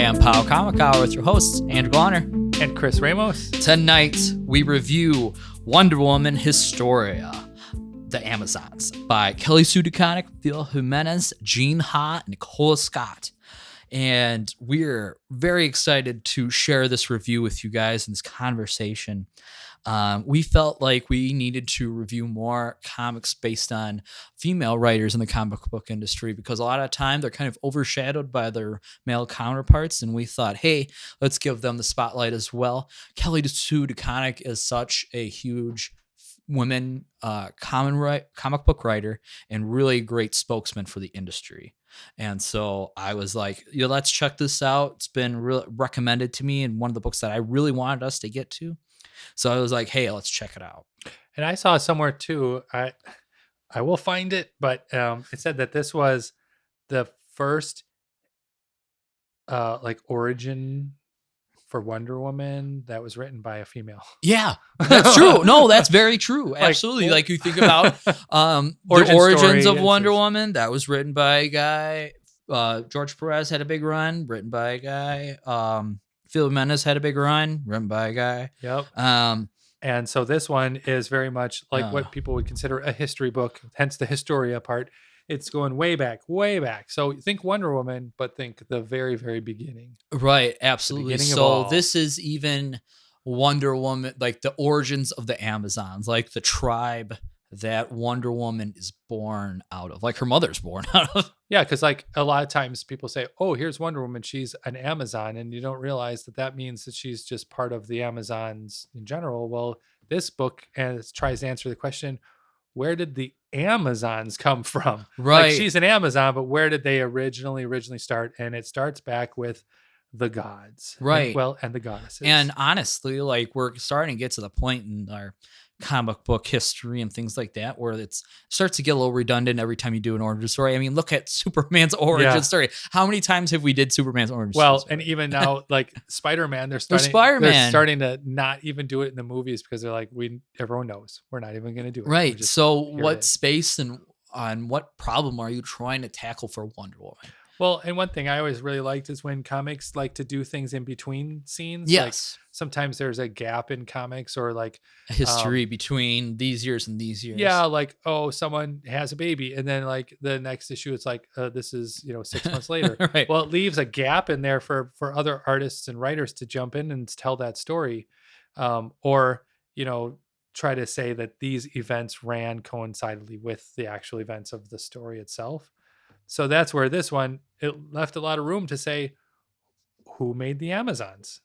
Pan Pow Comic Hour with your hosts, Andrew Bonner and Chris Ramos. Tonight, we review Wonder Woman Historia, The Amazons, by Kelly Sue DeConnick, Phil Jimenez, Jean Ha, and Nicola Scott. And we're very excited to share this review with you guys in this conversation. We felt like we needed to review more comics based on female writers in the comic book industry because a lot of time they're kind of overshadowed by their male counterparts. And we thought, hey, let's give them the spotlight as well. Kelly Sue DeConnick is such a huge women comic book writer and really great spokesman for the industry. And so I was like, let's check this out. It's been recommended to me and one of the books that I really wanted us to get to. So I was like, hey, let's check it out. And I saw somewhere too, I will find it, but it said that this was the first origin for Wonder Woman that was written by a female. Yeah, that's true. No, that's very true. Absolutely. Like you think about the origins of Wonder Woman, that was written by a guy. George Perez had a big run, written by a guy. Phil Jimenez had a big run, written by a guy. Yep. And so this one is very much like what people would consider a history book, hence the Historia part. It's going way back, way back. So think Wonder Woman, but think the very, very beginning. Right, absolutely. So this is even Wonder Woman, like the origins of the Amazons, like the tribe that Wonder Woman is born out of, like her mother's born out of. Yeah, because like a lot of times people say, oh, here's Wonder Woman, she's an Amazon, and you don't realize that that means that she's just part of the Amazons in general. Well, this book tries to answer the question, where did the Amazons come from? Right. Like she's an Amazon, but where did they originally start? And it starts back with the gods. Right. And the goddesses. And honestly, like we're starting to get to the point in our comic book history and things like that where it starts to get a little redundant every time you do an origin story. I mean, look at Superman's origin story. How many times have we did Superman's origin story? Well, and even now, like Spider-Man, they're starting to not even do it in the movies because they're like, everyone knows we're not even going to do it. Right. So what space and on what problem are you trying to tackle for Wonder Woman? Well, and one thing I always really liked is when comics like to do things in between scenes. Yes. Like sometimes there's a gap in comics or like a history between these years and these years. Yeah. Like, oh, someone has a baby. And then like the next issue, it's like, this is, 6 months later. Right. Well, it leaves a gap in there for other artists and writers to jump in and tell that story. Or try to say that these events ran coincidentally with the actual events of the story itself. So that's where this one, it left a lot of room to say, who made the Amazons?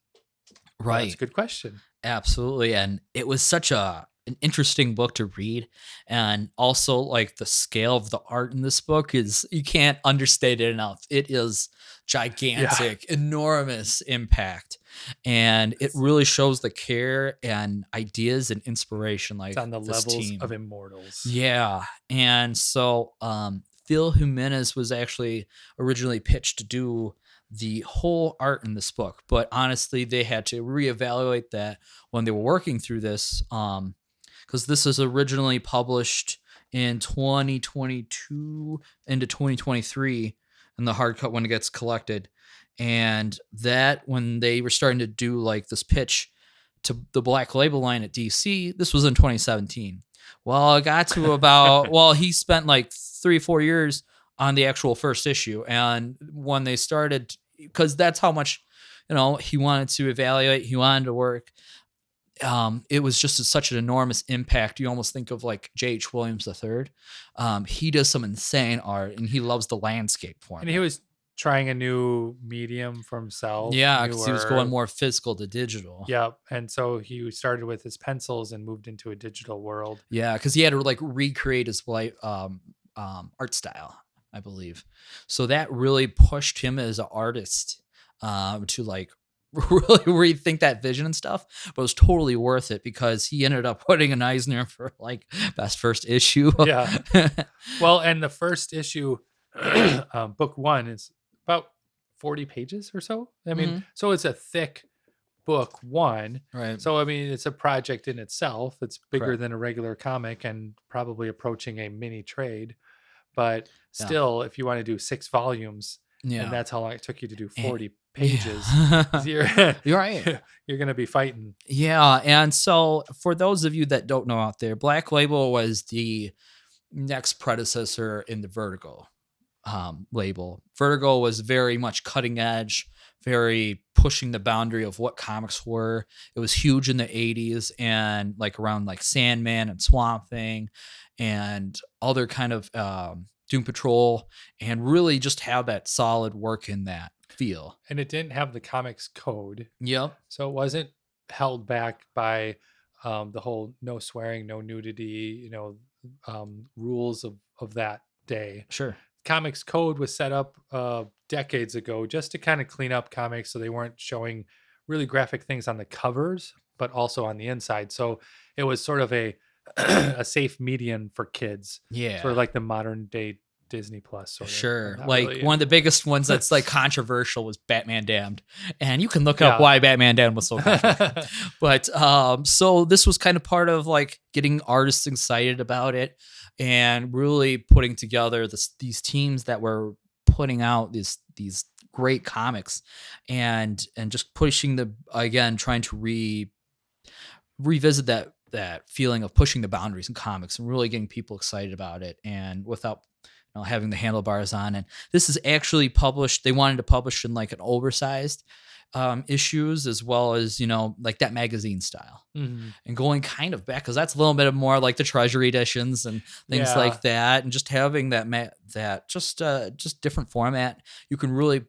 Right. That's a good question. Absolutely. And it was such an interesting book to read. And also like the scale of the art in this book is, you can't understate it enough. It is gigantic, enormous impact. And it really shows the care and ideas and inspiration. Like it's on the levels of Immortals. Yeah. And so, Phil Jimenez was actually originally pitched to do the whole art in this book, but honestly, they had to reevaluate that when they were working through this, because this was originally published in 2022 into 2023 in the hard cut when it gets collected, and that when they were starting to do like this pitch to the Black Label line at DC, this was in 2017. Well, it got to about, he spent like 3-4 years on the actual first issue. And when they started, because that's how much, he wanted to evaluate, he wanted to work. It was just such an enormous impact. You almost think of like J.H. Williams III. He does some insane art and he loves the landscape form. And he was trying a new medium for himself. Yeah, because he was going more physical to digital. Yeah, and so he started with his pencils and moved into a digital world. Yeah, because he had to like recreate his art style, I believe. So that really pushed him as an artist to like really rethink that vision and stuff. But it was totally worth it because he ended up putting an Eisner for like best first issue. Yeah. Well, and the first issue, book one, is about 40 pages or so. I mean, so it's a thick book one. Right. So, I mean, it's a project in itself. It's bigger than a regular comic and probably approaching a mini trade. But still, if you want to do 6 volumes, and Yeah. that's how long it took you to do And, 40 pages. yeah. You're You're right. you're gonna be fighting. Yeah, and so for those of you that don't know out there, Black Label was the next predecessor in the Vertigo label. Vertigo was very much cutting edge, very pushing the boundary of what comics were. It was huge in the 80s and like around like Sandman and Swamp Thing and other kind of Doom Patrol, and really just have that solid work in that feel. And it didn't have the comics code, Yep. so it wasn't held back by the whole no swearing, no nudity, rules of that day. Sure. Comics code was set up decades ago just to kind of clean up comics so they weren't showing really graphic things on the covers, but also on the inside. So it was sort of a a safe median for kids, sort Yeah. of like the modern day Disney Plus sort of. Sure. Not Like really. one of the biggest ones that's like controversial was Batman Damned. And you can look up Yeah. why Batman Damned was so controversial. But so this was kind of part of like getting artists excited about it and really putting together these teams that were putting out these great comics and just pushing trying to revisit that feeling of pushing the boundaries in comics and really getting people excited about it, and without having the handlebars on. And this is actually published. They wanted to publish in like an oversized issues, as well as like that magazine style, Mhm. and going kind of back because that's a little bit more like the treasury editions and things Yeah. like that, and just having that just different format. You can really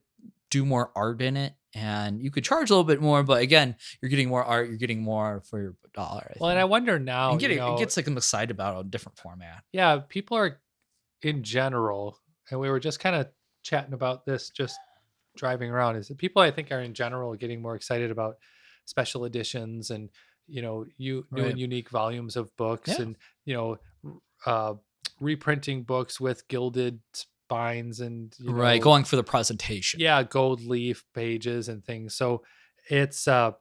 do more art in it, and you could charge a little bit more, but again, you're getting more art, you're getting more for your dollar. Well, and I wonder now, And it gets like I'm excited about a different format. yeah, people are in general, and we were just kind of chatting about this just driving around, is that people I think are in general getting more excited about special editions and new and Right. unique volumes of books, Yeah. and uh, reprinting books with gilded spines and Right. Going for the presentation. yeah, gold leaf pages and things. So it's I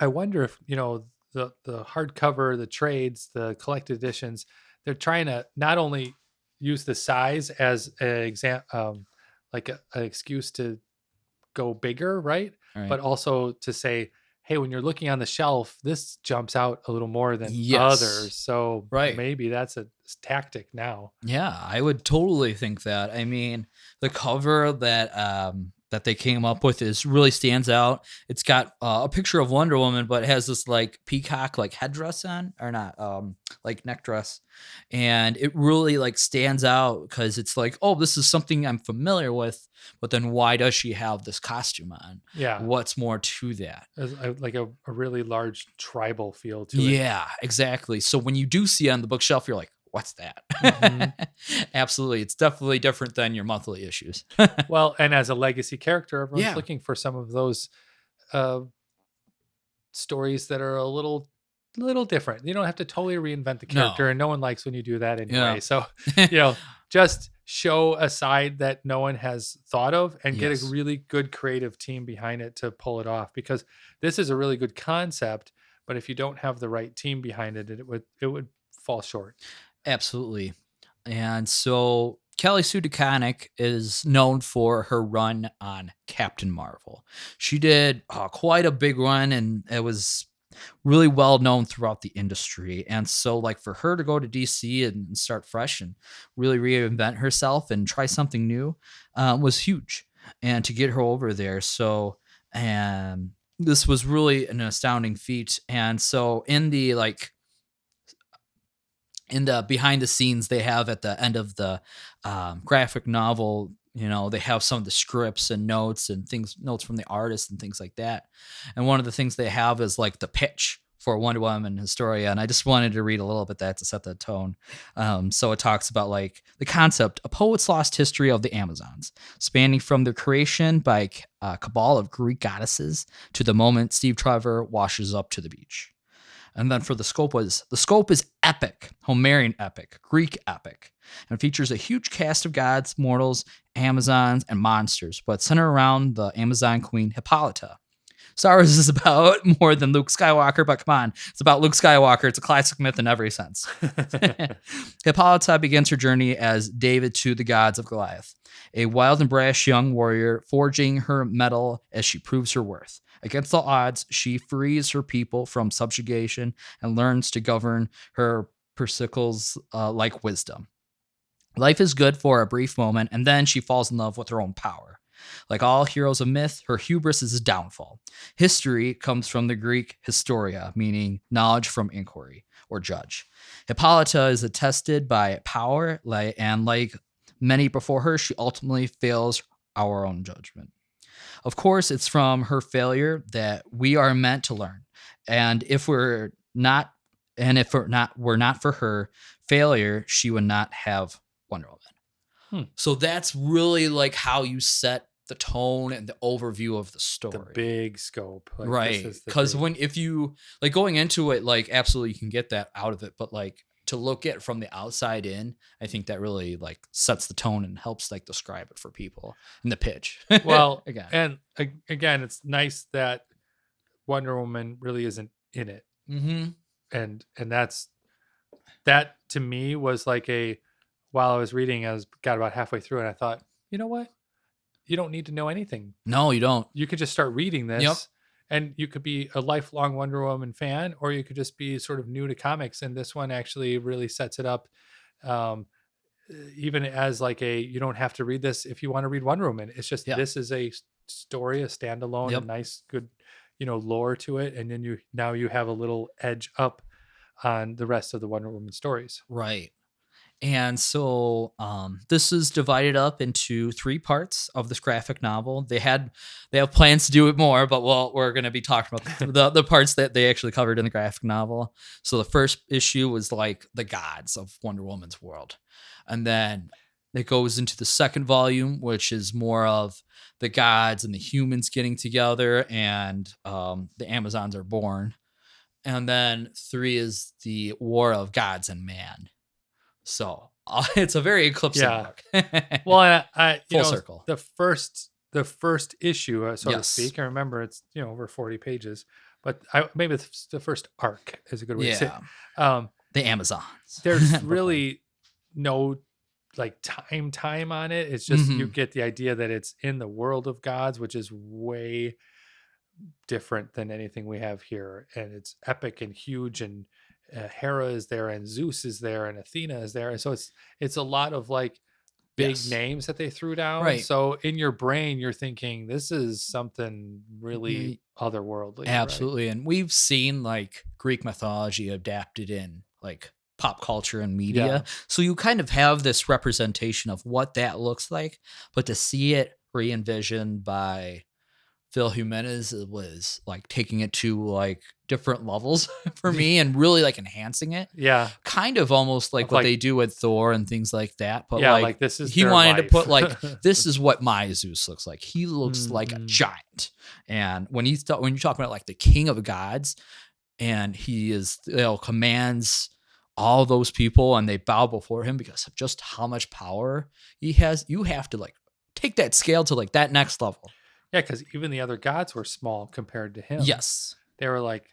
wonder if the hardcover, the trades, the collected editions, they're trying to not only use the size as an excuse to go bigger, right? Right. But also to say, hey, when you're looking on the shelf, this jumps out a little more than Yes. others. So Right. maybe that's a tactic now. Yeah, I would totally think that. I mean, the cover that they came up with is really stands out. It's got a picture of Wonder Woman, but it has this like peacock like headdress on, or not, like neck dress, and it really like stands out because it's like, oh, this is something I'm familiar with, but then why does she have this costume on? Yeah. What's more to that? Like a really large tribal feel to it. Yeah, exactly. So when you do see it on the bookshelf, you're like, what's that? Mhm. Absolutely. It's definitely different than your monthly issues. Well, and as a legacy character, everyone's Yeah. looking for some of those uh, stories that are a little different. You don't have to totally reinvent the No. character, and no one likes when you do that anyway. Yeah. So, just show a side that no one has thought of and get Yes. a really good creative team behind it to pull it off, because this is a really good concept, but if you don't have the right team behind it, it would fall short. Absolutely. And so Kelly Sue DeConnick is known for her run on Captain Marvel. She did quite a big run, and it was really well known throughout the industry. And so, like, for her to go to DC and start fresh and really reinvent herself and try something new was huge. And to get her over there, so this was really an astounding feat. And so, in the behind the scenes, they have at the end of the graphic novel, they have some of the scripts and notes from the artist and things like that. And one of the things they have is like the pitch for Wonder Woman Historia. And I just wanted to read a little bit that to set the tone. So it talks about like the concept, a poet's lost history of the Amazons, spanning from their creation by a cabal of Greek goddesses to the moment Steve Trevor washes up to the beach. And then for the scope is epic, Homerian epic, Greek epic, and features a huge cast of gods, mortals, Amazons, and monsters, but centered around the Amazon queen Hippolyta. Star Wars is about more than Luke Skywalker, but come on, it's about Luke Skywalker. It's a classic myth in every sense. Hippolyta begins her journey as David to the gods of Goliath, a wild and brash young warrior forging her mettle as she proves her worth. Against all odds, she frees her people from subjugation and learns to govern her persicles like wisdom. Life is good for a brief moment, and then she falls in love with her own power. Like all heroes of myth, her hubris is a downfall. History comes from the Greek historia, meaning knowledge from inquiry or judge. Hippolyta is attested by power, and like many before her, she ultimately fails our own judgment. Of course, it's from her failure that we are meant to learn. And if we're not, we're not for her failure, she would not have Wonder Woman. So that's really like how you set the tone and the overview of the story. The big scope. Like, right. Because if you like going into it, like absolutely you can get that out of it. But like to look at from the outside in, I think that really like sets the tone and helps like describe it for people in the pitch. Well, again, it's nice that Wonder Woman really isn't in it. Mm-hmm. And that to me was like while I was reading, got about halfway through and I thought, you know what? You don't need to know anything. No, you don't. You could just start reading this and you could be a lifelong Wonder Woman fan, or you could just be sort of new to comics. And this one actually really sets it up. Even as like you don't have to read this if you want to read Wonder Woman. It's just, this is a story, a standalone, a nice, good, lore to it. And then you have a little edge up on the rest of the Wonder Woman stories. Right. And so this is divided up into 3 parts of this graphic novel. They have plans to do it more, but we're going to be talking about the parts that they actually covered in the graphic novel. So the first issue was like the gods of Wonder Woman's world. And then it goes into the second volume, which is more of the gods and the humans getting together, and the Amazons are born. And then 3 is the War of Gods and Man. So it's a very eclipsing book. Well, I full circle. The first issue, so to speak. I remember it's over 40 pages, but maybe the first arc is a good way to say it. The Amazons. There's really no like time on it. It's just you get the idea that it's in the world of gods, which is way different than anything we have here, and it's epic and huge, and Hera is there, and Zeus is there, and Athena is there, and so it's a lot of like big names that they threw down. Right. So in your brain, you're thinking this is something really otherworldly. Absolutely, right? And we've seen like Greek mythology adapted in like pop culture and media, so you kind of have this representation of what that looks like. But to see it re-envisioned by Phil Jimenez, it was like taking it to like different levels for me and really like enhancing it. Yeah. Kind of almost like what they do with Thor and things like that. But like this is he wanted to put like, this is what my Zeus looks like. He looks like a giant. And when you talk about like the king of the gods, and he is, commands all those people and they bow before him because of just how much power he has, you have to like take that scale to like that next level. Yeah, because even the other gods were small compared to him. Yes. They were like,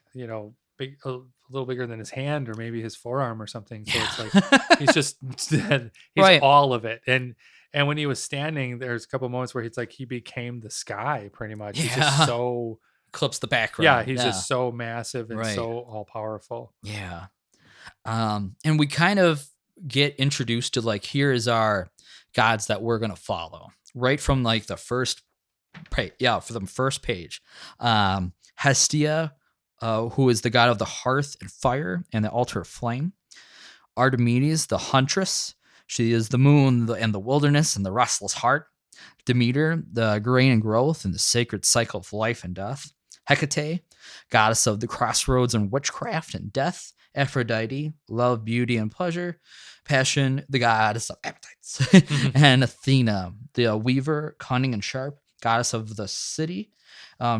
big, a little bigger than his hand or maybe his forearm or something. So it's like, he's all of it. And when he was standing, there's a couple of moments where he became the sky pretty much. He's just so... Clips the background. Yeah, he's just so massive and so all powerful. Yeah. And we kind of get introduced to like, here is our gods that we're going to follow right from like the first page. Yeah, for the first page. Hestia, who is the god of the hearth and fire and the altar of flame. Artemis, the huntress. She is the moon and the wilderness and the restless heart. Demeter, the grain and growth and the sacred cycle of life and death. Hecate, goddess of the crossroads and witchcraft and death. Aphrodite, love, beauty, and pleasure. Passion, the goddess of appetites. And Athena, the weaver, cunning and sharp, goddess of the city.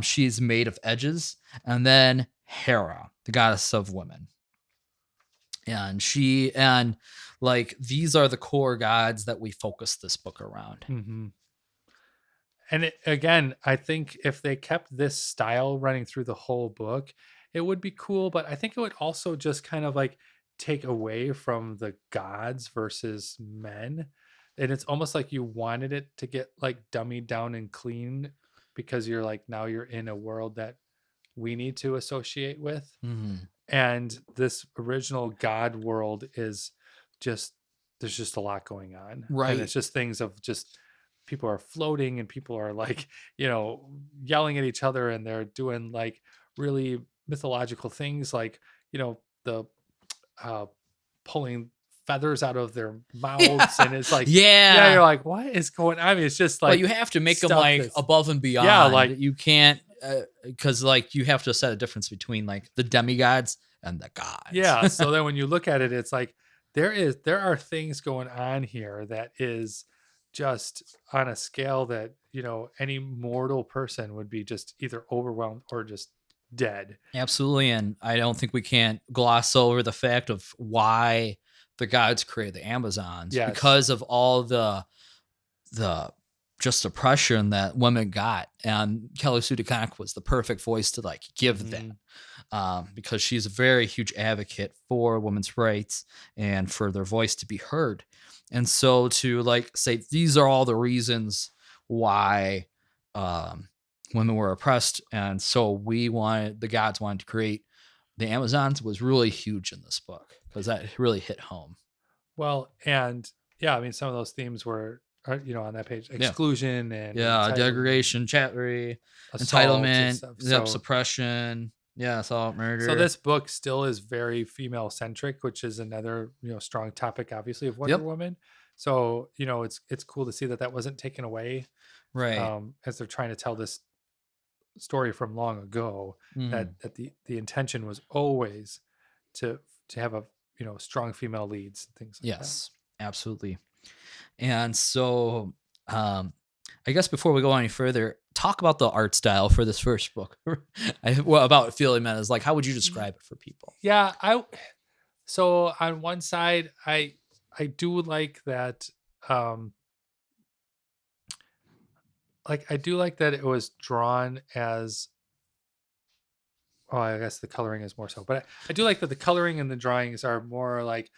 She's made of edges. And then Hera, the goddess of women. And these are the core gods that we focus this book around. Mm-hmm. And again, I think if they kept this style running through the whole book, it would be cool. But I think it would also just kind of like take away from the gods versus men. And it's almost like you wanted it to get like dummied down and clean because you're like, now you're in a world that we need to associate with. Mhm. And this original god world is just, there's just a lot going on. And Right. it's just things of just people are floating and people are like, yelling at each other, and they're doing like really mythological things like, the uh pulling feathers out of their mouths. Yeah. And it's like, yeah, Yeah. you're like, what is going on? I mean, it's just Well, like you have to make them stuff like that's, above and yeah, beyond. like, You can't, because like you have to set a difference between like the demigods and the gods. yeah. So then when you look at it, it's like there are things going on here that is just on a scale that, any mortal person would be just either overwhelmed or just dead. Absolutely, and I don't think we can't gloss over the fact of why the gods created the Amazons Yes. because of all the just oppression that women got, and Kelly Sue DeConnick was the perfect voice to like give that, Mhm. because she's a very huge advocate for women's rights and for their voice to be heard, and so to like say these are all the reasons why um, women were oppressed, and so the gods wanted to create the Amazons was really huge in this book because that really hit home. Well, and yeah, I mean, some of those themes were, on that page, Yeah. exclusion and Yeah, entitlement, degradation, chattery, assault and entitlement, stuff. yep, So suppression, yeah, assault, So murder. this book still is very female centric, which is another, strong topic, obviously, of Wonder Yep, Woman. So it's cool to see that that wasn't taken away, right. as they're trying to tell this story from long ago. That Mhm. the intention was always to have a, strong female leads, things like that. Yes, absolutely. And so, I guess before we go any further, talk about the art style for this first book. Well, about Phil Jimenez, like how would you Y- describe it for people? Yeah, so on one side, I do like that. Um, I do like that it was drawn as, oh, I guess the coloring is more so, but I do like that the coloring and the drawings are more like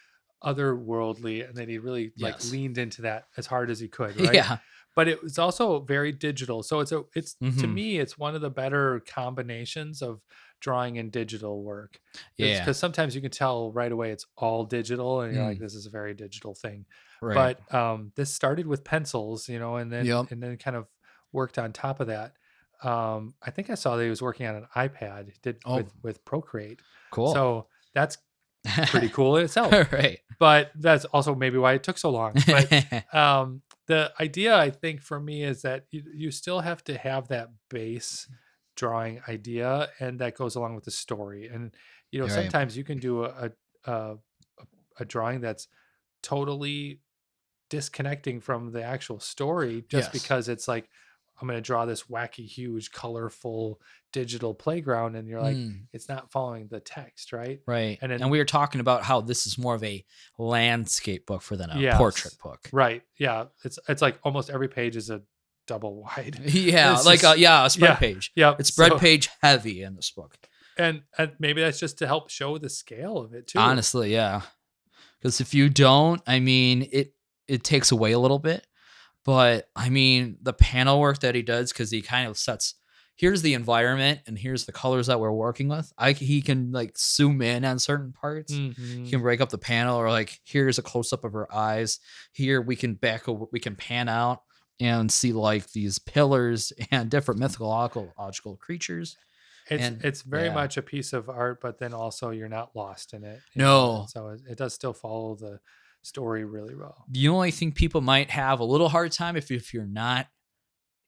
otherworldly, and that he really like Yes. leaned into that as hard as he could, right? Yeah. But it was also very digital, so it's to Hmm. me it's one of the better combinations of drawing and digital work. It's Yeah. because sometimes you can tell right away it's all digital, and you're like, Mm, this is a very digital thing. right. But this started with pencils, and then Yep. kind of worked on top of that. I think I saw that he was working on an iPad, did Oh, with Procreate. cool. So that's pretty cool in itself. Right. But that's also maybe why it took so long. But the idea, I think, for me is that you still have to have that base drawing idea, and that goes along with the story. And Right. sometimes you can do a, a drawing that's totally disconnecting from the actual story just Yes. because it's like, I'm going to draw this wacky, huge, colorful digital playground, and you're like, Mm. it's not following the text, right? Right. And And then we were talking about how this is more of a landscape book for than a yes, portrait book. right, yeah, it's like almost every page is a double wide. Yeah, It's like just, yeah, a spread yeah, page. yep. It's spread So page heavy in this book. and maybe that's just to help show the scale of it too. Honestly, yeah. Because if you don't, I mean, it takes away a little bit. But I mean, the panel work that he does, because he kind of sets here's the environment and here's the colors that we're working with. He can like zoom in on certain parts. He Hmm. can break up the panel, or like here's a close up of her eyes. Here we can pan out and see like these pillars and different mythological creatures. And It's very yeah, much a piece of art, but then also you're not lost in it, and no, so it does still follow the story really well. the only thing people might have a little hard time if you're not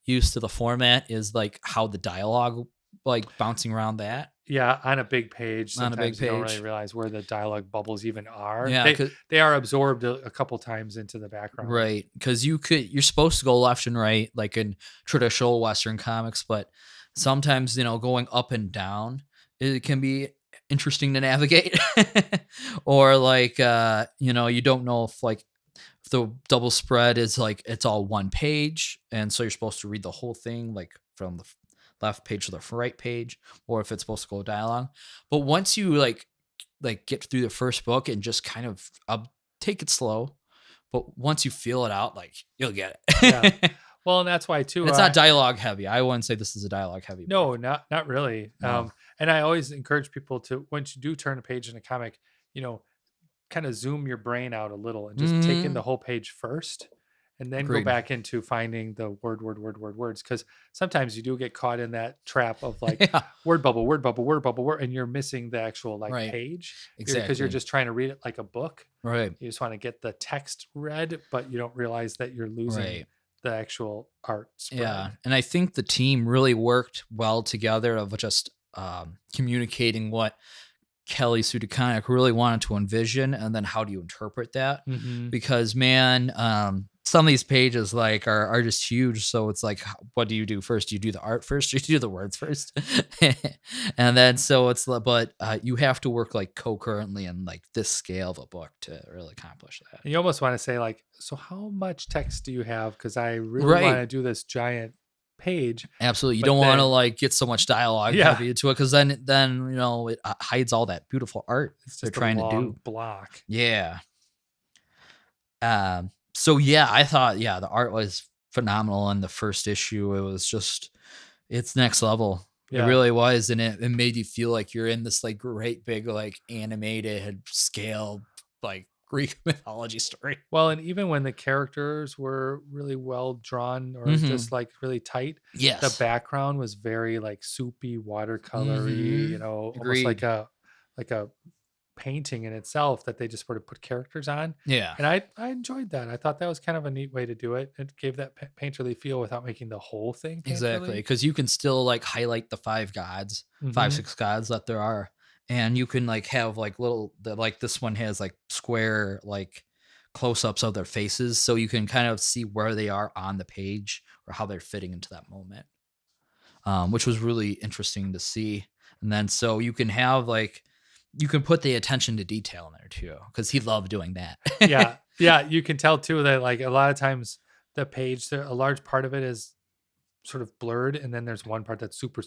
used to the format is like how the dialogue like bouncing around that Yeah, on a big page, on a big sometimes you don't really page. realize where the dialogue bubbles even are. Yeah, They are absorbed a couple times into the background. right, because you're supposed to go left and right like in traditional Western comics, but sometimes going up and down it can be interesting to navigate, or like you don't know if like if the double spread is like it's all one page, and so you're supposed to read the whole thing like from the left page to the right page, or if it's supposed to go dialogue. But once you get through the first book and just kind of take it slow, but once you feel it out, like you'll get Yeah. it. Well, and that's why too. And it's not dialogue heavy. I wouldn't say this is a dialogue heavy book. No, not really. No. And I always encourage people to, once you do turn a page in a comic, you know, kind of zoom your brain out a little and just take in the whole page first, and then go Agreed. back into finding the words. Because sometimes you do get caught in that trap of like Yeah. word bubble, and you're missing the actual like Right. page Exactly. because you're just trying to read it like a book. Right. You just want to get the text read, but you don't realize that you're losing Right. the actual art spread. Yeah. And I think the team really worked well together of just communicating what Kelly Sue DeConnick really wanted to envision, and then how do you interpret that? Mhm. Because man, some of these pages like are just huge. So it's like, what do you do first? Do you do the art first, or do you do the words first? And then so it's but you have to work like concurrently in like this scale of a book to really accomplish that. And you almost want to say like, so how much text do you have? Because I really Right. want to do this giant page. Absolutely. You But don't want to then- like get so much dialogue Yeah. heavy into it, because then it hides all that beautiful art It's they're just trying a to long do. block. Yeah. So yeah, I thought the art was phenomenal in the first issue. It was just it's next level. It Yeah. really was, and it made you feel like you're in this like great big like animated scale like Greek mythology story. Well, and even when the characters were really well drawn or just like really tight, Yes. the background was very like soupy, watercolory, you know, almost like a painting in itself that they just sort of put characters on. Yeah. And I enjoyed that. I thought that was kind of a neat way to do it. It gave that painterly feel without making the whole thing Exactly, painterly. because you can still like highlight the 6 gods that there are, and you can like have like like this one has like square like close-ups of their faces, so you can kind of see where they are on the page or how they're fitting into that moment, which was really interesting to see. And then so you can have like you can put the attention to detail in there too, because he loved doing that. Yeah, you can tell too that like a lot of times the page, a large part of it is sort of blurred, and then there's one part that's super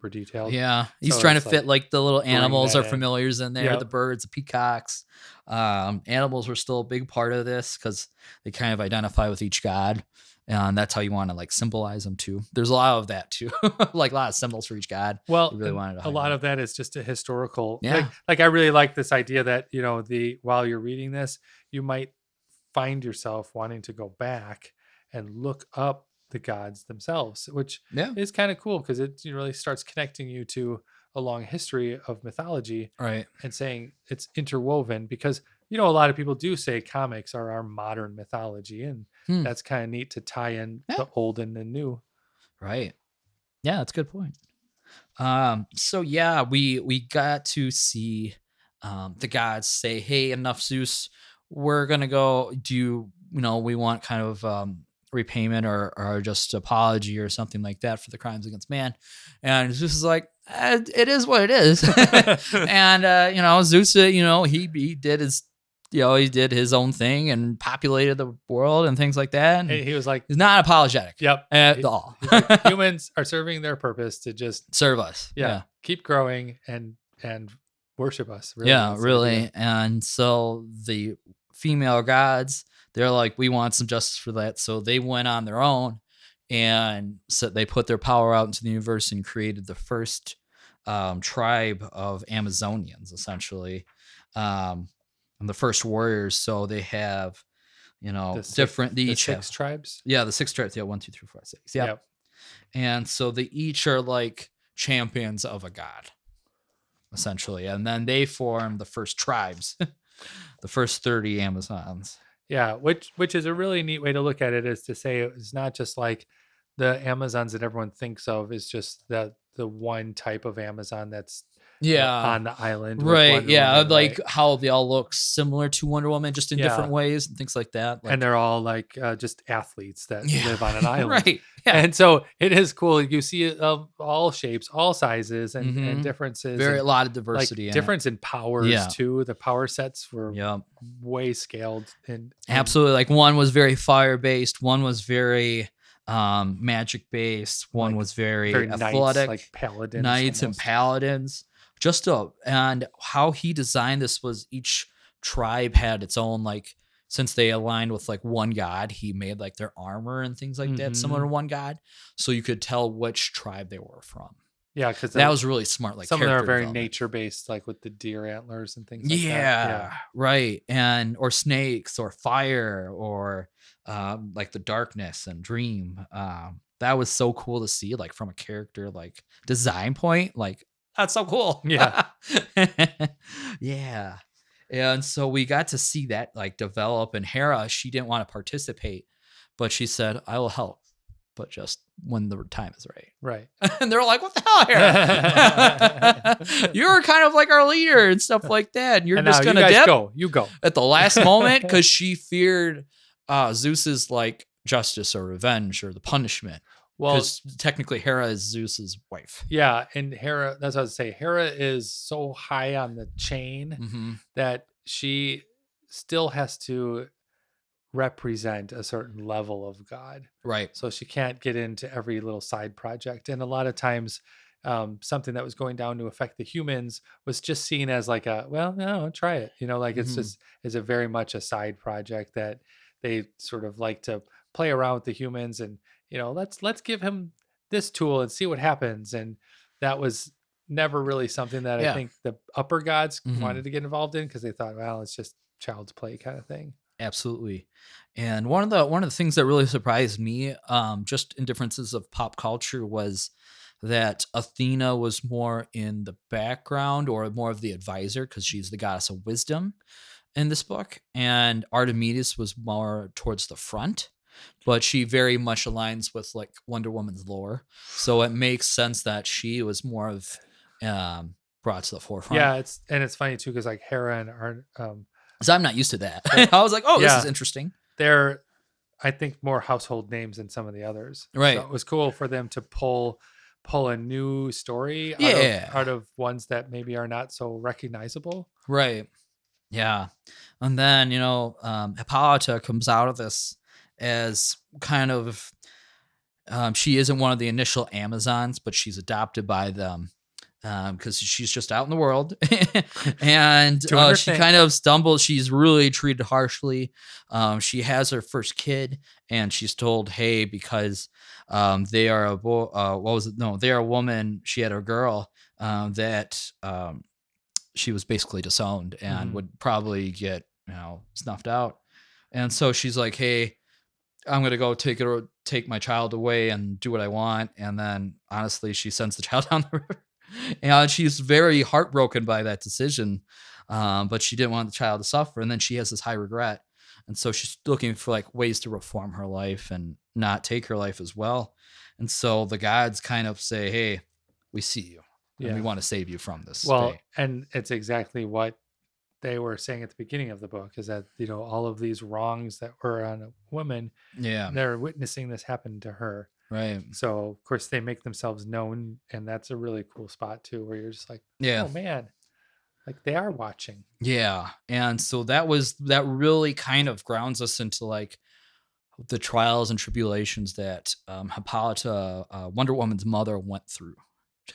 detailed. Yeah, he's So trying to it's, fit like the little animals that or in. familiars in there, Yep. the birds, the peacocks. Animals were still a big part of this because they kind of identify with each god, and that's how you want to like symbolize them too. There's a lot of that too, like a lot of symbols for each god. Well, You really and wanted to a lot highlight. of that is just a historical. Yeah. Like I really like this idea that, you know, while you're reading this, you might find yourself wanting to go back and look up the gods themselves, which Yeah, is kind of cool because it really starts connecting you to a long history of mythology right. and saying it's interwoven. Because, you know, a lot of people do say comics are our modern mythology, and that's kind of neat to tie in the old and the new. Right. Yeah, that's a good point. So yeah, we got to see the gods say, "Hey, enough, Zeus. We're gonna go. We want kind of repayment or just apology or something like that for the crimes against man." And Zeus is like, "It is what it is." And Zeus, he did his. He did his own thing and populated the world and things like that. And He was like, he's not apologetic. yep, At all. He's like, humans are serving their purpose to just Serve us. keep growing and worship us. Really, Yeah, is the really. idea. And so the female gods, they're like, we want some justice for that. So they went on their own, and so they put their power out into the universe and created the first tribe of Amazonians, essentially. And the first warriors. So they have, The each six have, tribes. yeah, the 6 tribes. Yeah, 1, 2, 3, 4, 6. Yeah. Yep. And so they each are like champions of a god, essentially. And then they form the first tribes, the first 30 Amazons. Yeah, which is a really neat way to look at it, is to say it's not just like the Amazons that everyone thinks of is just the one type of Amazon that's Yeah. on the island with Right. Wonder Yeah. Woman, Like right? how they all look similar to Wonder Woman, just in different Yeah. ways and things like that. And Like, they're all like just athletes that yeah. live on an island. Right. Yeah. And so it is cool. You see it of all shapes, all sizes, and Mm-hmm. differences, Very, and a lot of like diversity in it. difference in powers Yeah. too. The power sets were Yeah. way scaled in Absolutely. Like one was very fire based, one was very magic based, one like was very very knights, like athletic, paladins knights and almost. paladins. And how he designed this was each tribe had its own, like, since they aligned with like one god, he made like their armor and things like that similar to Mhm. one god, so you could tell which tribe they were from. Yeah, because That was really smart, like some of them are character very development. nature based, like with the deer antlers and things like that. Yeah. Yeah, right. And or snakes or fire or like the darkness and dream. That was so cool to see, like from a character like design point. Like that's so cool. Yeah. Yeah. And so we got to see that like develop. And Hera, she didn't want to participate, but she said, "I will help, but just when the time is right." Right. And they're like, "What the hell, Hera? You're kind of like our leader and stuff like that. And you're And just now you gonna guys dip go. You go. at the last moment because she feared Zeus's like justice or revenge or the punishment. Well, Because technically Hera is Zeus's wife." yeah, and Hera, that's what I was say. Hera is so high on the chain Mm-hmm. that she still has to represent a certain level of God. Right. So she can't get into every little side project. And a lot of times, something that was going down to affect the humans was just seen as like a, well, no, try it. Like it's Mhm. just is a very much a side project that they sort of like to play around with the humans, and let's give him this tool and see what happens. And that was never really something that I Yeah. think the upper gods Mhm. wanted to get involved in, because they thought, well, it's just child's play kind of thing. Absolutely. And one of the things that really surprised me, just in differences of pop culture, was that Athena was more in the background or more of the advisor because she's the goddess of wisdom in this book, and Artemis was more towards the front, but she very much aligns with like Wonder Woman's lore, so it makes sense that she was more of brought to the forefront. Yeah, it's funny too, because like Hera and Because I'm not used to that. I was like, oh, this is Yeah. interesting. they're, I think, more household names than some of the others. Right. So it was cool for them to pull a new story Yeah. out of ones that maybe are not so recognizable. Right. Yeah. And then, Hippolyta comes out of this as kind of, she isn't one of the initial Amazons, but she's adopted by them because she's just out in the world. And Doing her she thing. kind of stumbles. She's really treated harshly. She has her first kid, and she's told, hey, because they are a what was it? No, they are a woman. She had a girl that she was basically disowned and Mhm. would probably get snuffed out. And so she's like, hey, I'm gonna go take my child away and do what I want. And then honestly, she sends the child down the river. And she's very heartbroken by that decision. But she didn't want the child to suffer. And then she has this high regret. And so she's looking for like ways to reform her life and not take her life as well. And so the gods kind of say, hey, we see you. And we Yeah. want to save you from this Well, fate. and it's exactly what they were saying at the beginning of the book, is that all of these wrongs that were on a woman, Yeah. they're witnessing this happen to her. Right. So of course they make themselves known, and that's a really cool spot too, where you're just like, Yeah. oh man, like they are watching. Yeah. And so that really kind of grounds us into like the trials and tribulations that Hippolyta, Wonder Woman's mother, went through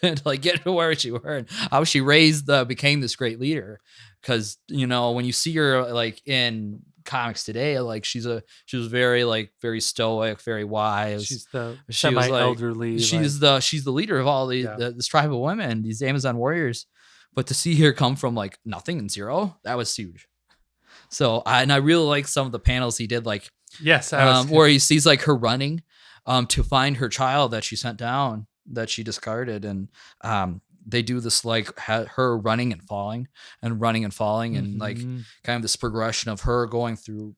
to like get to where she were, and how she became this great leader. Because when you see her like in comics today, like she was very like very stoic, very wise. She's the She was like semi-elderly. she's the leader of all this tribe of women, these Amazon warriors. But to see her come from like nothing and zero, that was huge. So I really like some of the panels he did, like yes, where he sees like her running to find her child that she sent down, that she discarded. And they do this like her running and falling and running and falling, and like Mhm. kind of this progression of her going through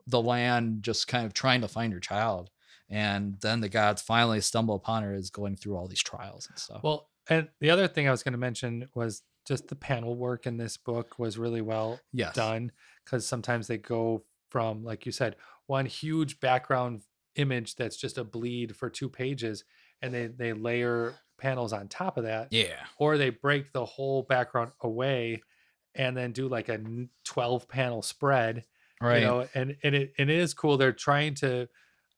the land, just kind of trying to find her child. And then the gods finally stumble upon her as going through all these trials and stuff. Well, And the other thing I was going to mention was just the panel work in this book was really well Yes. done, because sometimes they go from, like you said, one huge background image that's just a bleed for 2 pages, and they layer panels on top of that, Yeah. or they break the whole background away and then do like a 12 panel spread, Right. and it is cool. They're trying to,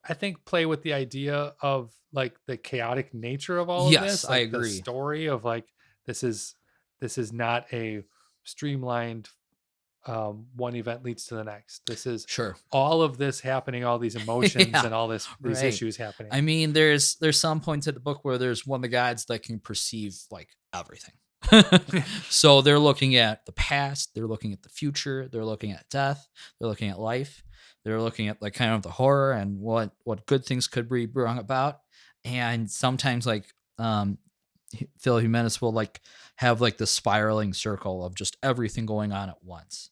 I think, play with the idea of like the chaotic nature of all of Yes, this, I like the agree. story of like this is this is not a streamlined, one event leads to the next. This is Sure. all of this happening, all these emotions Yeah. and all these Right. issues happening. I mean, there's some points in the book where there's one of the guides that can perceive like everything. So they're looking at the past, they're looking at the future, they're looking at death, they're looking at life, they're looking at like kind of the horror and what good things could be brought about. And sometimes like Phil Jimenez will like have like the spiraling circle of just everything going on at once.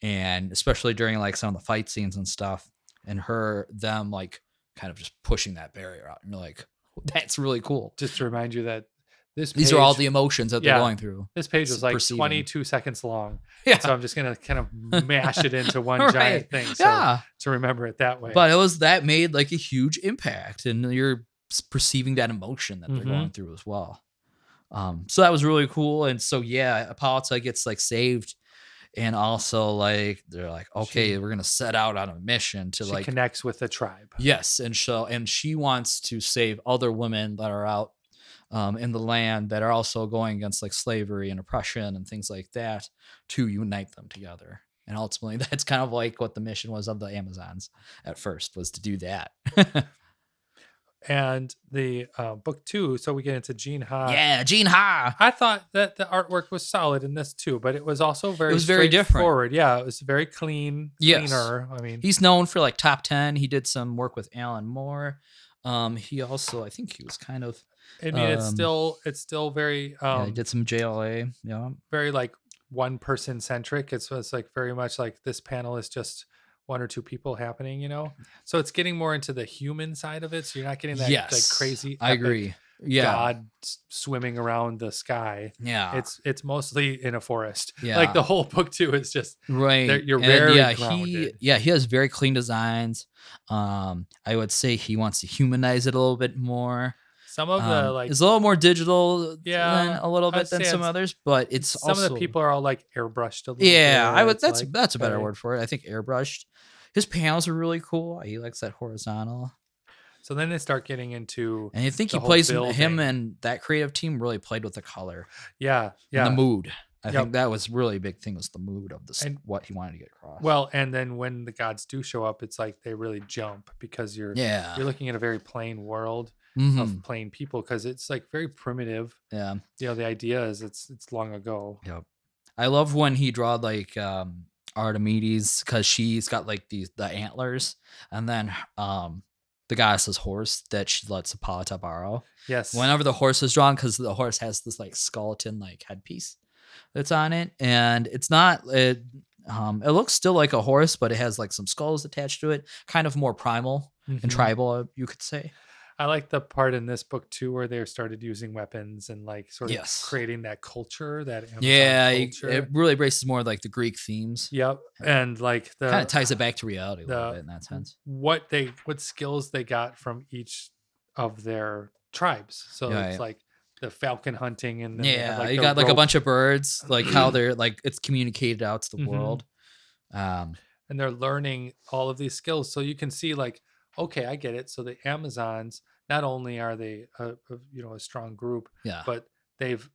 And especially during like some of the fight scenes and stuff, and them like kind of just pushing that barrier out. And you're like, that's really cool. Just to remind you that this These are all page, the emotions that they're yeah, going through. this page was like Perceiving. 22 seconds long. And so Yeah. I'm just going to kind of mash it into one Right. giant thing. So Yeah. to remember it that way. But that made like a huge impact, and you're perceiving that emotion that they're Mhm. going through as well. So that was really cool. And so yeah, Hippolyta gets like saved, and also like they're like, okay, She- we're gonna set out on a mission to she like connects with the tribe. yes, and she wants to save other women that are out in the land that are also going against like slavery and oppression and things like that, to unite them together. And ultimately, that's kind of like what the mission was of the Amazons at first, was to do that. And the book 2, so we get into Gene Ha. Yeah, Gene Ha. I thought that the artwork was solid in this too, but it was also It very was very different. straightforward. Yeah, it was very Yes. cleaner. I mean, He's known for like top 10. He did some work with Alan Moore. He also, I think he was kind of, it's um, still very yeah, he did some JLA. Yeah. very like one person centric. It's like very much like this panel is just one or two people happening. So it's getting more into the human side of it. So you're not getting that like Yes. crazy I epic agree. Yeah. god swimming around the sky. Yeah. It's mostly in a forest. Yeah. Like the whole book too is just Right. you're And very yeah, grounded. he has very clean designs. I would say he wants to humanize it a little bit more. Some of the like It's a little more digital than yeah, a little I'd bit than say some others, but it's some of the also people are all like airbrushed a little yeah, I bit. would It's like that's a better very- word for it. I think airbrushed. His panels are really cool. He likes that horizontal. So then they start getting into And I think the he whole plays him building. and that creative team really played with the color yeah, and the mood. I Yep. think that was really a big thing, was the mood of this, And- what he wanted to get across. Well, and then when the gods do show up, it's like they really jump because you're looking at a very plain world Mhm. of plain people, because it's like very primitive. Yeah. The idea is it's long ago. Yep. I love when he draw like Archimedes, because she's got like the antlers, and then the goddess's horse that she lets Hippolyta borrow. Yes. Whenever the horse is drawn, because the horse has this like skeleton like headpiece that's on it, and it's not it. It looks still like a horse, but it has like some skulls attached to it, kind of more primal and Mhm. tribal, you could say. I like the part in this book too where they started using weapons and like sort of Yes. creating that culture, that Amazon Yeah, culture. it really embraces more like the Greek themes. Yep. And like the Kind of ties it back to reality a little the- bit in that sense. what skills they got from each of their tribes. So Right. it's like the falcon hunting, and then they have, Yeah, like, you the got like a rope, bunch of birds, like how they're like it's communicated out to the Mhm. world. and they're learning all of these skills. So you can see like, okay, I get it. So the Amazons, not only are they a strong group, Yeah. but they've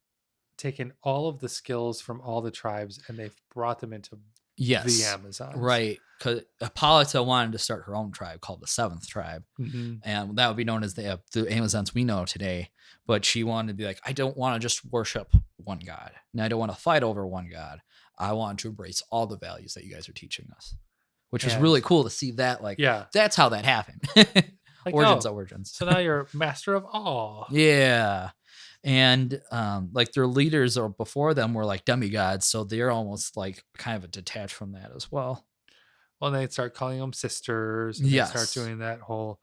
taken all of the skills from all the tribes and they've brought them into Yes. the Amazons. Right. Because Hippolyta wanted to start her own tribe called the Seventh Tribe. Mhm. And that would be known as the Amazons we know today. But she wanted to be like, I don't want to just worship one god, and I don't want to fight over one god. I want to embrace all the values that you guys are teaching us, which was And- really cool to see that. Like, Yeah. that's how that happened. Like, Origins. So now you're master of all. Yeah. And like their leaders or before them were like demigods, so they're almost like kind of detached from that as well. Well, they start calling them sisters. And They Yes. start doing that whole,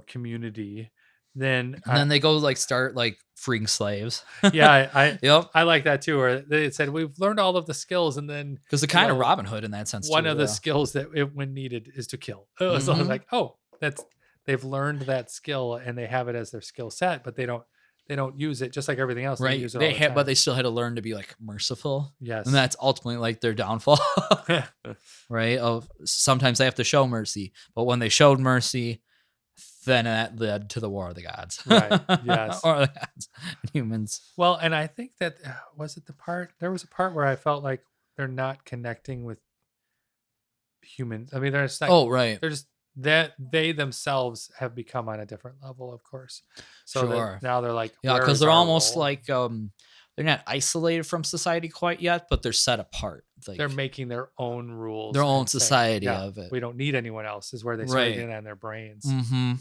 community. then And then they go like start like freeing slaves. yeah, I Yep. I like that too. Where they said we've learned all of the skills, and then Because they're you kind of know Robin Hood in that sense one too. of the Yeah. skills that when needed is to kill. So I was Hmm. like, oh, that's they've learned that skill and they have it as their skill set, but they don't use it just like everything else. They don't Right. use it all They the had, but time. they still had to learn to be like merciful. And Yes. that's ultimately like their downfall. Right. Of sometimes they have to show mercy, but when they showed mercy, then that led to the War of the Gods. Right. Yes. Or the gods and humans. Well, and I think that was it the part there was a part where I felt like they're not connecting with humans. I mean, they're just like Oh, right. they're just that they themselves have become on a different level, of course. So that Sure. now they're like, Yeah, where because is they're our almost role? like they're not isolated from society quite yet, but they're set apart. Like They're making their own their rules own and saying, society yeah, of it. we don't need anyone else, is where they started Right. getting on their brains. Mm-hmm.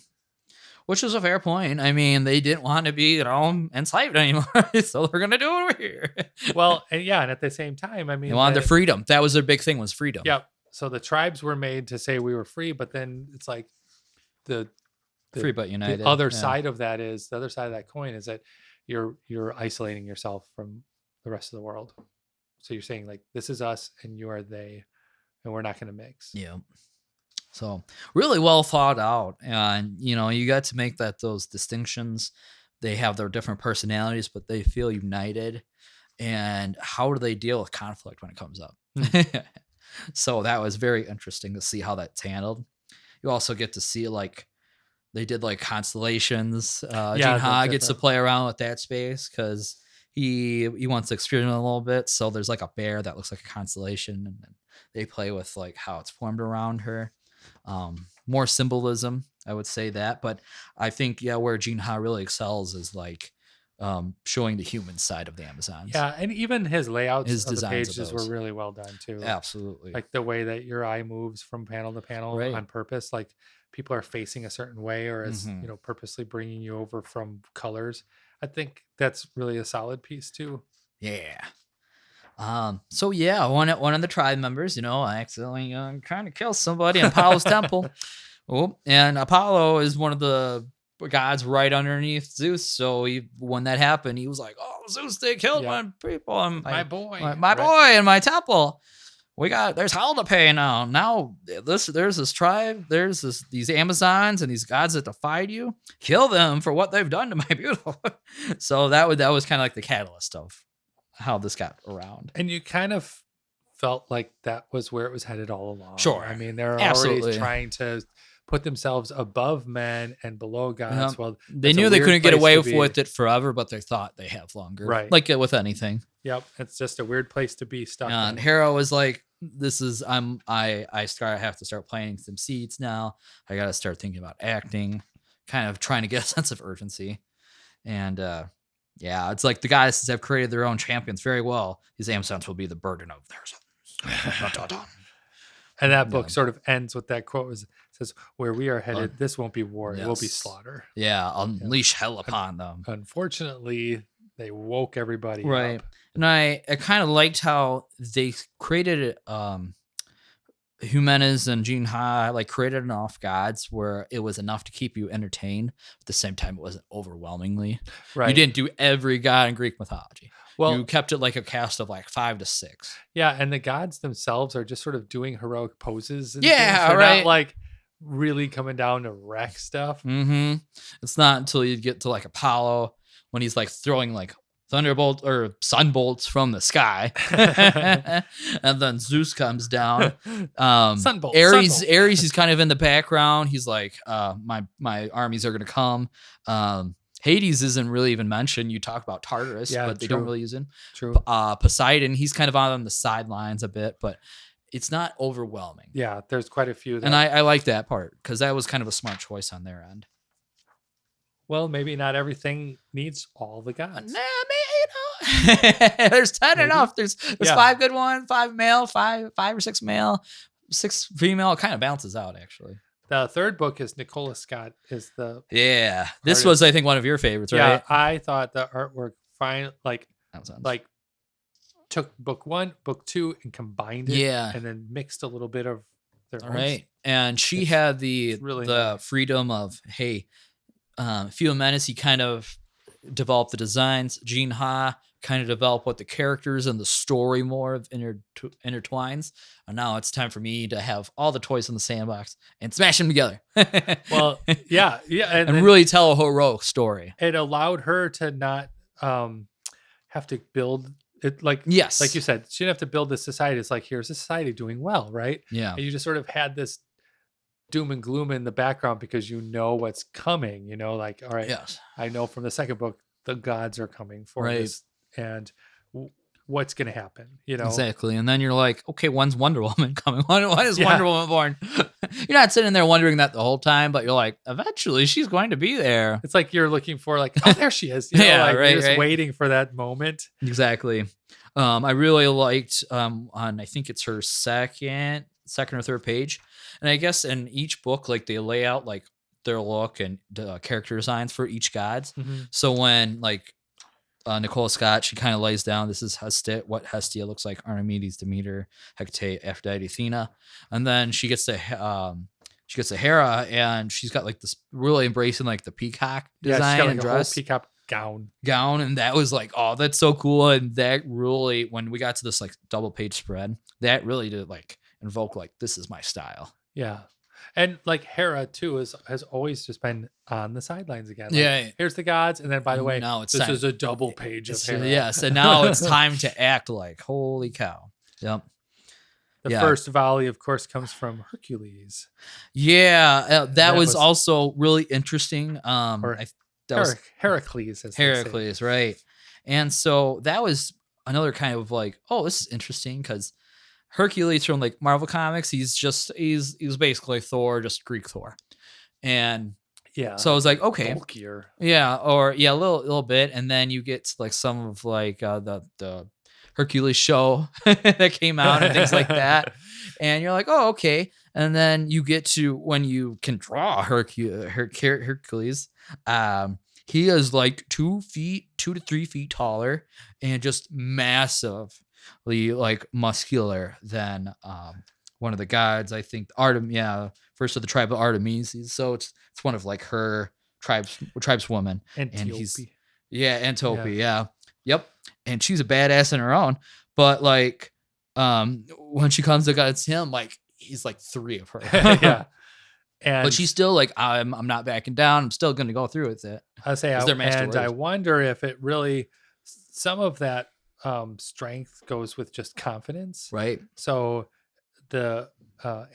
Which is a fair point. I mean, they didn't want to be, enslaved anymore. So they're gonna do it over here. Well, and yeah, and at the same time, I They mean, wanted their freedom. That was their big thing, was freedom. yeah. So the tribes were made to say we were free, but then it's like the Free the but the united. other Yeah. side of that is the other side of that coin is that you're isolating yourself from the rest of the world. So you're saying like this is us and you are they, and we're not going to mix. Yeah. So really well thought out. And you got to make those distinctions. They have their different personalities, but they feel united. And how do they deal with conflict when it comes up? So that was very interesting to see how that's handled. You also get to see like they did like constellations. Yeah, Gene the Ha gets to different- play around with that space because he wants to experiment a little bit. So there's like a bear that looks like a constellation, and then they play with like how it's formed around her. More symbolism, I would say that. But I think where Gene Ha really excels is like showing the human side of the Amazons. Yeah, and even his layouts His of the designs of pages were those. really well done too. Absolutely. Like the way that your eye moves from panel to panel Right. on purpose, like people are facing a certain way or as Mhm. purposely bringing you over from colors. I think that's really a solid piece too. Yeah. So yeah, one of the tribe members, accidentally trying to kill somebody in Apollo's temple. Oh, and Apollo is one of the gods right underneath Zeus. So when that happened, he was like, "Oh, Zeus, they killed Yeah. my people and My boy, my right? boy in my temple. There's hell to pay now. Now there's this tribe, these Amazons and these gods that defied you. Kill them for what they've done to my beautiful." So that was kind of like the catalyst of how this got around. And you kind of felt like that was where it was headed all along. Sure. I mean, they're Absolutely. already trying to put themselves above men and below gods. Well, They that's a knew they weird couldn't get place away to be. with it forever, but they thought they have longer. Right. Like with anything. Yep. It's just a weird place to be stuck And in. Hera was like, I have to start planting some seeds now. I got to start thinking about acting, kind of trying to get a sense of urgency. And it's like the guys have created their own champions very well. These Amazons will be the burden of theirs. And that book sort of ends with that quote. Says, "Where we are headed, this won't be war; it will be Yes. slaughter." Yeah, unleash hell upon them. Unfortunately, they woke everybody Right. up. And I kind of liked how they created Jimenez and Gene Ha like created enough gods where it was enough to keep you entertained. At the same time, it wasn't overwhelmingly. Right. You didn't do every god in Greek mythology. Well, You kept it like a cast of like 5 to 6. yeah, and the gods themselves are just sort of doing heroic poses. And Yeah, things. They're right. not like really coming down to wreck stuff. Mm-hmm. It's not until you get to like Apollo when he's like throwing like thunderbolt or sunbolts from the sky, and then Zeus comes down. Sunbolt, Ares, sunbolt. Ares, he's kind of in the background. He's like, my armies are gonna come. Hades isn't really even mentioned. You talk about Tartarus, Yeah, but they don't true. really use him. True. Poseidon, he's kind of on the sidelines a bit, but it's not overwhelming. Yeah, there's quite a few. That, And I like that part because that was kind of a smart choice on their end. well, maybe not everything needs all the gods. There's 10 Maybe. enough. There's Yeah. 5 good ones, 5 male, 5 or 6 male, 6 female. It kind of balances out actually. The third book is Nicola Scott is the Yeah, this Artist. was I think one of your favorites, yeah. right? I thought the artwork fine That was like took book 1, book 2, and combined it. Yeah. and then mixed a little bit of their all own right. And she It's- had the really the nice. freedom of, hey, Phil Jimenez, he kind of developed the designs. Gene Ha kind of developed what the characters and the story more of intertwines. And now it's time for me to have all the toys in the sandbox and smash them together. Well, yeah, and then really tell a heroic story. it allowed her to not have to build it like Yes. you said, she didn't have to build this society. It's like, here's a society doing well, right? Yeah. And you just sort of had this doom and gloom in the background because you know what's coming, like, all right, Yes. I know from the second book the gods are coming for Right. this, and what's going to happen, Exactly. And then you're like, okay, when's Wonder Woman coming? When is Yeah. Wonder Woman born? You're not sitting there wondering that the whole time, but you're like, eventually she's going to be there. It's like you're looking for, like, oh, there she is. Yeah, like, right, you're just right. waiting for that moment. Exactly. I really liked on, I think it's her second or third page. And I guess in each book, like, they lay out like their look and the character designs for each gods. Mm-hmm. So when like Nicola Scott, she kind of lays down, this is what Hestia looks like: Archimedes, Demeter, Hecate, Aphrodite, Athena. And then she gets to Hera, and she's got like this really embracing like the peacock design, she's got like and a dress whole peacock gown. And that was like, oh, that's so cool. And that really, when we got to this like double page spread, that really did like invoke like, this is my style. Yeah. And like Hera too has always just been on the sidelines again. Like, Yeah. here's the gods, and then by the way, now it's this time. is a double page of Hera. Yes, and now it's time to act like, holy cow. Yep. The first volley, of course, comes from Hercules. Yeah, that was also really interesting. Heracles, as Heracles, right? And so that was another kind of like, oh, this is interesting, because Hercules from like Marvel Comics, he's basically Thor, just Greek Thor, and yeah. So I was like, okay, bulkier. Yeah, or a little bit, and then you get to like some of like the Hercules show that came out and things like that, and you're like, oh, okay. And then you get to when you can draw Hercules. He is like 2 to 3 feet taller, and just massively like muscular than one of the gods. I think first of the tribe of Artemis. So it's one of like her tribeswoman, and he's Antiope. Yeah. Yep. And she's a badass in her own, but like when she comes against him, like he's like 3 of her. Yeah. But she's still like, I'm not backing down. I'm still going to go through with it. I wonder if it really, some of that strength goes with just confidence. Right. So the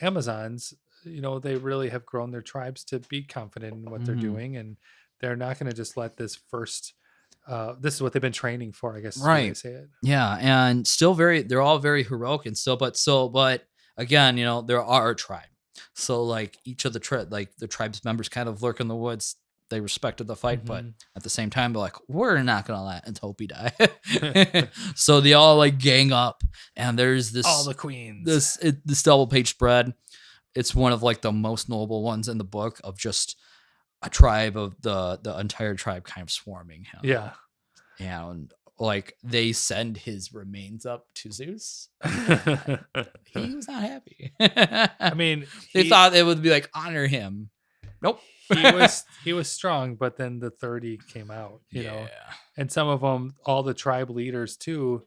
Amazons, they really have grown their tribes to be confident in what they're doing, and they're not going to just let this first. This is what they've been training for, I guess. Right. They say it. Yeah, and still they're all very heroic and still, but again, there are a tribe. So like each of the tribe's members kind of lurk in the woods. They respected the fight, but at the same time, they're like, we're not gonna let Antiope die. So they all like gang up, and there's this all the queens. This double page spread. It's one of like the most noble ones in the book, of just a tribe of the entire tribe kind of swarming him. Yeah, and like they send his remains up to Zeus. He was not happy. I mean, they thought it would be like, honor him. Nope. he was strong, but then the 30 came out, you know, and some of them, all the tribe leaders too,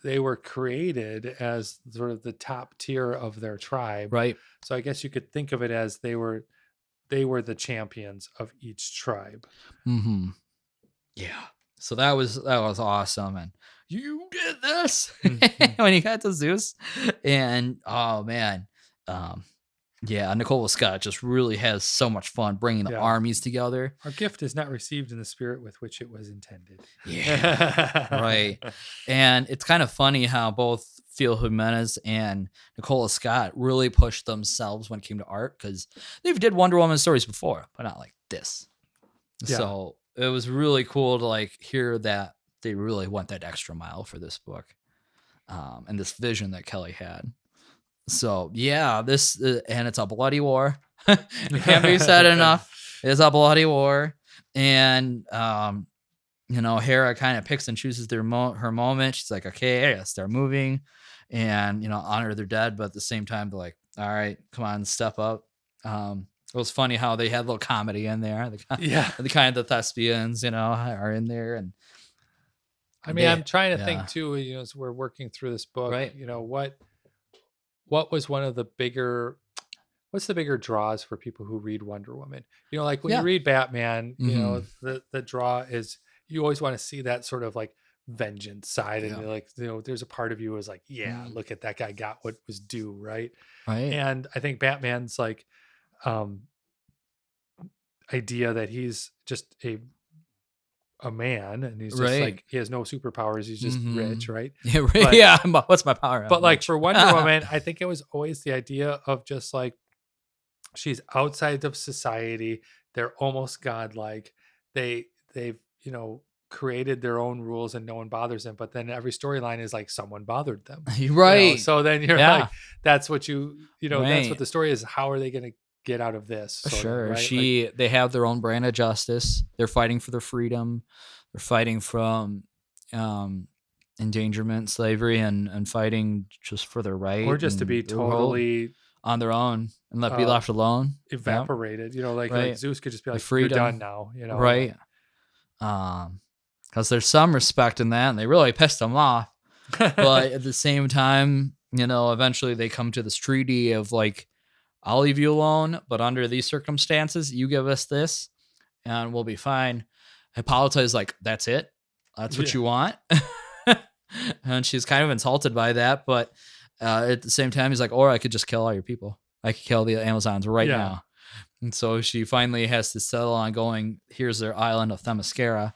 they were created as sort of the top tier of their tribe. Right. So I guess you could think of it as they were the champions of each tribe. Mm-hmm. Yeah. So that was awesome. And you did this when you got to Zeus. And oh man. Yeah, Nicola Scott just really has so much fun bringing the armies together. Our gift is not received in the spirit with which it was intended. Yeah, right. And it's kind of funny how both Phil Jimenez and Nicola Scott really pushed themselves when it came to art, because they've did Wonder Woman stories before, but not like this. Yeah. So it was really cool to like hear that they really went that extra mile for this book, and this vision that Kelly had. So yeah, this and it's a bloody war. It can't be said enough. It's a bloody war, and Hera kind of picks and chooses her moment. She's like, okay, I gotta start moving, and honor their dead, but at the same time, they're like, all right, come on, step up. It was funny how they had a little comedy in there. Yeah. The kind of the thespians, are in there, and I mean, they, I'm trying to think yeah, too, as we're working through this book, right. what was one of the bigger what's the bigger draws for people who read Wonder Woman? Like when you Yeah. read Batman, Hmm. the draw is you always want to see that sort of like vengeance side, and Yeah. you're like, there's a part of you is like, yeah, Mhm. look at that guy got what was due, right? Right. And I think Batman's like um idea that he's just a man and he's just Right. like he has no superpowers, he's just rich, Hmm. right? Yeah. Right. But Yeah. What's my power? I'm like rich. for Wonder Woman, I think it was always the idea of just like she's outside of society. They're almost godlike. They've created their own rules and no one bothers them. But then every storyline is like someone bothered them. Right. So then you're like, Yeah. that's what that's what Right. the story is. How are they going to get out of this For sort of sure. right? Like They have their own brand of justice. They're fighting for their freedom. They're fighting from um, endangerment, slavery, and fighting just for their or right just to and be their hold totally on their own and be uh left alone. Yep. evaporated. Like Right. Zeus could just be The like, you're done freedom. now. Right. Because there's some respect in that, and they really pissed them off. But at the same time, eventually they come to this treaty of like, I'll leave you alone, but under these circumstances, you give us this, and we'll be fine. Hippolyta is like, that's it? That's what Yeah. you want? And she's kind of insulted by that, but at the same time, he's like, or I could just kill all your people. I could kill the Amazons right Yeah. now. And so she finally has to settle on going, here's their island of Themyscira.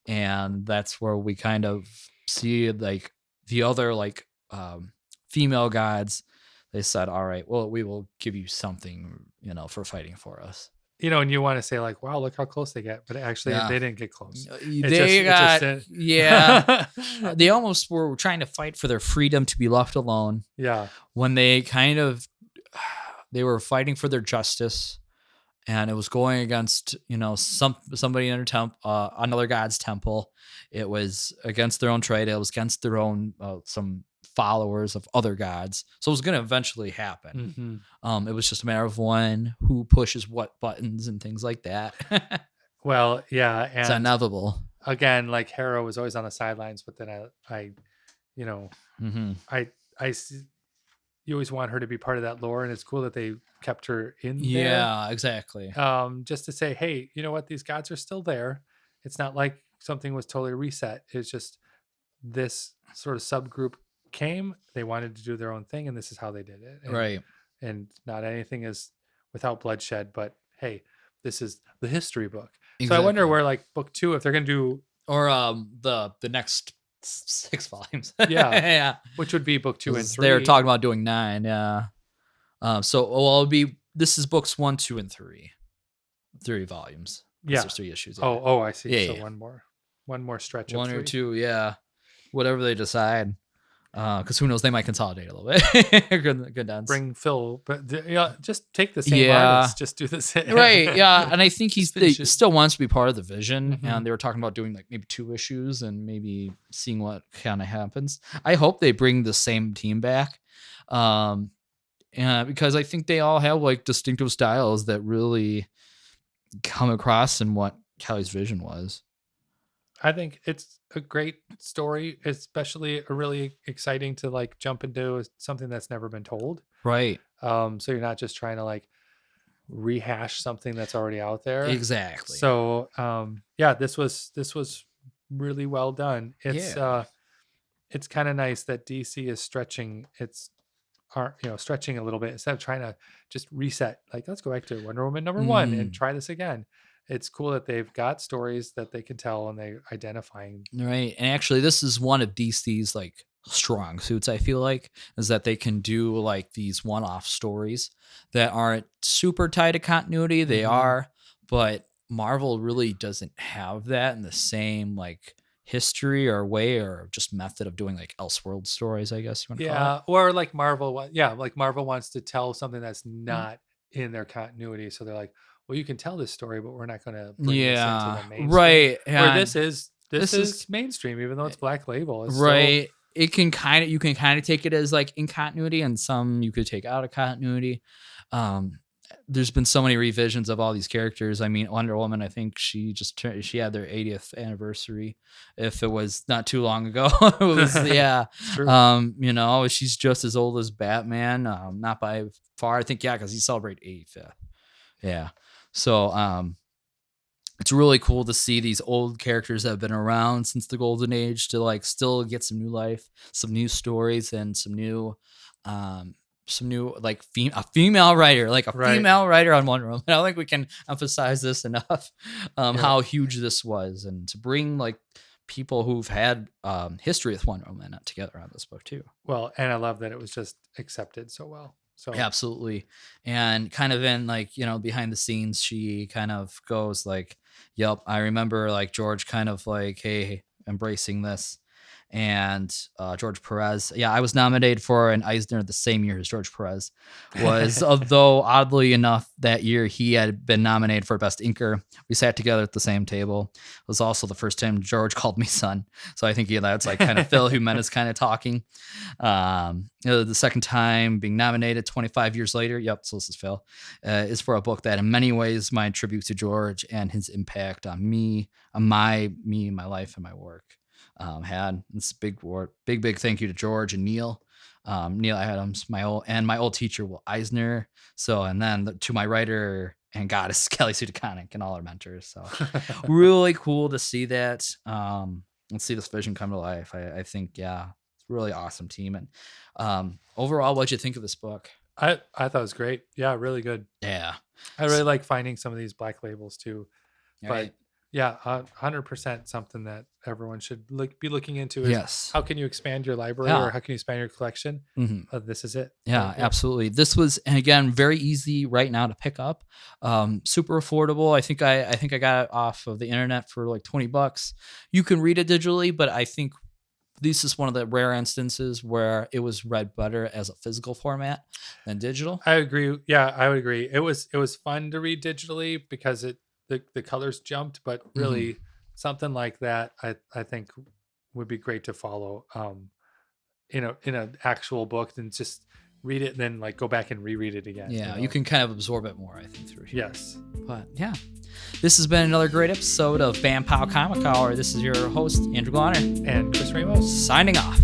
And that's where we kind of see like the other like female gods. They said, all right, well, we will give you something, for fighting for us. And you want to say like, wow, look how close they get, but actually Yeah. they didn't get close. They got, yeah. Yeah. They almost were trying to fight for their freedom to be left alone Yeah. when they were fighting for their justice, and it was going against somebody in another god's temple. It was against their own trade. It was against their own some followers of other gods. So it was going to eventually happen. Mhm. It was just a matter of who pushes what buttons and things like that. Well, yeah, It's and inevitable. again, like Hera was always on the sidelines, but then I you know, Hmm. I see, you always want her to be part of that lore, and it's cool that they kept her in there. Yeah, exactly. Just to say, hey, you know what? These gods are still there. It's not like something was totally reset. It's just this sort of subgroup came, they wanted to do their own thing, and this is how they did it. Right. And not anything is without bloodshed, but hey, this is the history book. So I wonder Exactly. where like book 2, if they're gonna do, Or the next 6 volumes. Yeah. Yeah. which would be book 2 and 3. They're talking about doing 9. Yeah. This is books 1, 2, and 3. 3 volumes. Yeah. There's 3 issues. Yeah. Oh, I see. Yeah, So yeah. one more stretch 1 of 3. or 2. Yeah. Whatever they decide. Because who knows, they might consolidate a little bit. Good dance. Bring Phil, but just take the same Yeah. artists, just do the same. Right. Yeah. And I think he Just finish it. still wants to be part of the vision. Mhm. And they were talking about doing like maybe 2 issues and maybe seeing what kind of happens. I hope they bring the same team back. Because I think they all have like distinctive styles that really come across in what Kelly's vision was. I think it's a great story, especially a really exciting to like jump into something that's never been told. Right. So you're not just trying to like rehash something that's already out there. Exactly. So yeah, this was really well done. It's kind of nice that DC is stretching stretching a little bit instead of trying to just reset. Like, let's go back to Wonder Woman number 1 and try this again. It's cool that they've got stories that they can tell and they're identifying. Right. And actually, this is one of DC's like strong suits, I feel like, is that they can do like these one-off stories that aren't super tied to continuity. They Mhm. are, but Marvel really doesn't have that in the same like history or way or just method of doing like Elseworld stories, I guess you want to call it. Yeah, or like Marvel. Like Marvel wants to tell something that's not in their continuity, so they're like, well, you can tell this story, but we're not going to bring this into the mainstream. Right. Where And this is mainstream, even though it's Black Label. It's right. You can kind of take it as like in continuity, and some you could take out of continuity. there's been so many revisions of all these characters. I mean, Wonder Woman, I think she had their 80th anniversary. If it was not too long ago, it was, yeah. It's true. You know, she's just as old as Batman. Not by far. I think, yeah, because he celebrated 85th. Yeah. So, it's really cool to see these old characters that have been around since the golden age to like still get some new life, some new stories, and um, some new like a female writer, like a Right. female writer on Wonder Woman. I don't think we can emphasize this enough, Yeah. how huge this was, and to bring like people who've had history with Wonder Woman together on this book too. Well, and I love that it was just accepted so well. So Absolutely. And kind of in like, you know, behind the scenes, she kind of goes like, yep, I remember like George kind of like, hey, embracing this. And George Perez, yeah, I was nominated for an Eisner the same year as George Perez was, although oddly enough, that year he had been nominated for Best Inker. We sat together at the same table. It was also the first time George called me son. So I think, yeah, that's like kind of Phil Jimenez kind of talking. The second time being nominated 25 years later, yep, so this is Phil, is for a book that in many ways my tribute to George and his impact on me, my life and my work. Had this big thank you to George and Neil Adams, my old teacher Will Eisner. So, and then to my writer and goddess Kelly Sue DeConnick and all our mentors. So really cool to see that, and see this vision come to life. I think, yeah, it's a really awesome team. And overall, what'd you think of this book? I thought it was great. Yeah, really good. Yeah, I really like finding some of these black labels too. right. But yeah, 100% something that everyone should be looking into is Yes. how can you expand your library Yeah. or how can you expand your collection? Mhm. This is it. Yeah, absolutely. This was, and again, very easy right now to pick up. Super affordable. I think I got it off of the internet for like $20. You can read it digitally, but I think this is one of the rare instances where it was read better as a physical format than digital. I agree. Yeah, I would agree. It was fun to read digitally because the colors jumped, but really something like that I think would be great to follow in an actual book than just read it and then like go back and reread it again. Yeah, you know? you can kind of absorb it more, I think, through here. Yes. But yeah, this has been another great episode of Bam Pow Comic Hour. This is your host, Andrew Glonner, And Chris Ramos. signing off.